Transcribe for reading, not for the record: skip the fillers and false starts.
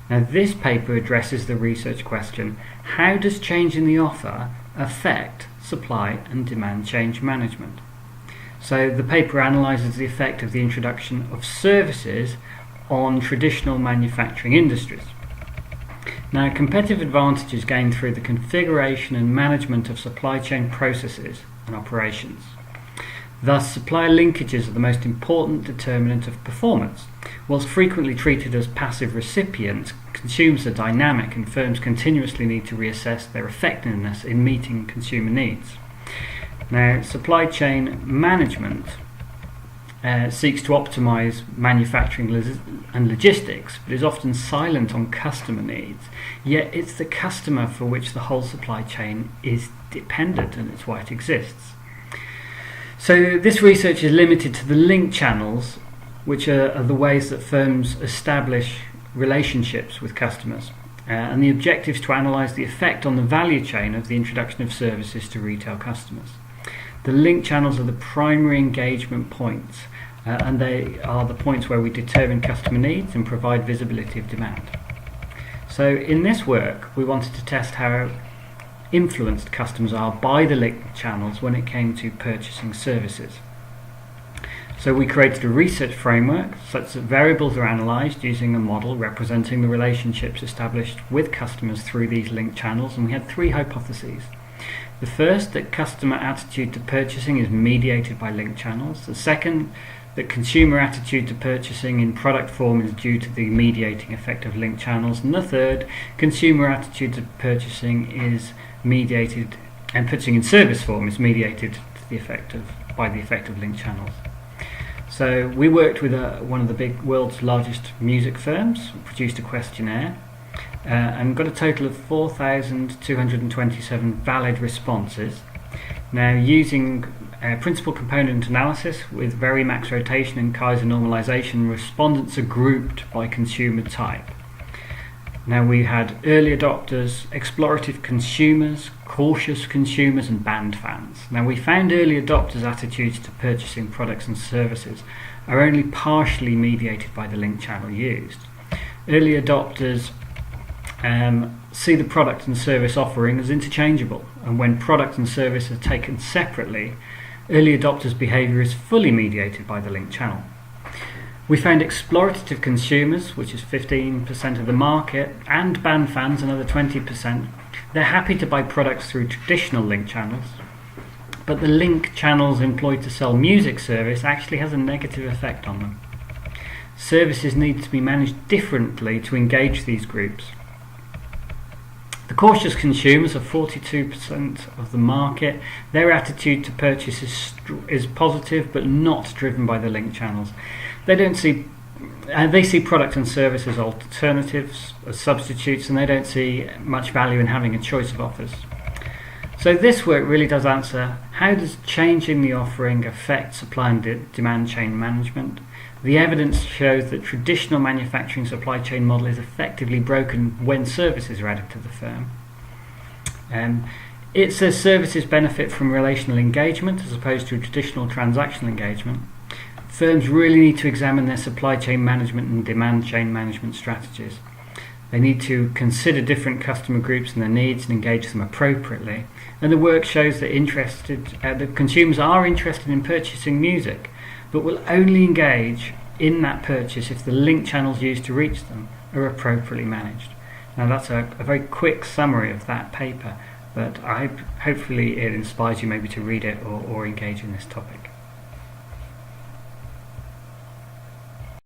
Now this paper addresses the research question, how does change in the offer affect supply and demand change management? So the paper analyses the effect of the introduction of services on traditional manufacturing industries. Now, competitive advantages gained through the configuration and management of supply chain processes and operations. Thus, supplier linkages are the most important determinant of performance. Whilst frequently treated as passive recipients, consumers are dynamic and firms continuously need to reassess their effectiveness in meeting consumer needs. Now, supply chain management seeks to optimize manufacturing and logistics, but is often silent on customer needs. Yet it's the customer for which the whole supply chain is dependent, and it's why it exists. So this research is limited to the link channels, which are the ways that firms establish relationships with customers. And the objective is to analyse the effect on the value chain of the introduction of services to retail customers. The link channels are the primary engagement points, and they are the points where we determine customer needs and provide visibility of demand. So in this work, we wanted to test how influenced customers are by the link channels when it came to purchasing services. So we created a research framework such that variables are analysed using a model representing the relationships established with customers through these link channels, and we had three hypotheses. The first, that customer attitude to purchasing is mediated by link channels. The second, that consumer attitude to purchasing in product form is due to the mediating effect of link channels. And the third, consumer attitude to purchasing is mediated, and purchasing in service form is mediated to the effect by the effect of link channels. So we worked with one of the big world's largest music firms, produced a questionnaire, and got a total of 4,227 valid responses. Now, using principal component analysis with Varimax rotation and Kaiser normalization, respondents are grouped by consumer type. Now, we had early adopters, explorative consumers, cautious consumers, and band fans. Now, we found early adopters' attitudes to purchasing products and services are only partially mediated by the link channel used. Early adopters see the product and service offering as interchangeable, and when product and service are taken separately, early adopters' behaviour is fully mediated by the link channel. We found explorative consumers, which is 15% of the market, and band fans, another 20%. They're happy to buy products through traditional link channels, but the link channels employed to sell music service actually has a negative effect on them. Services need to be managed differently to engage these groups. The cautious consumers are 42% of the market. Their attitude to purchase is positive, but not driven by the link channels. They see products and services as alternatives, as substitutes, and they don't see much value in having a choice of offers. So this work really does answer, how does changing the offering affect supply and demand chain management? The evidence shows that traditional manufacturing supply chain model is effectively broken when services are added to the firm. It says services benefit from relational engagement as opposed to traditional transactional engagement. Firms really need to examine their supply chain management and demand chain management strategies. They need to consider different customer groups and their needs and engage them appropriately. And the work shows that the consumers are interested in purchasing music, but will only engage in that purchase if the link channels used to reach them are appropriately managed. Now that's a very quick summary of that paper, but hopefully it inspires you maybe to read it or engage in this topic.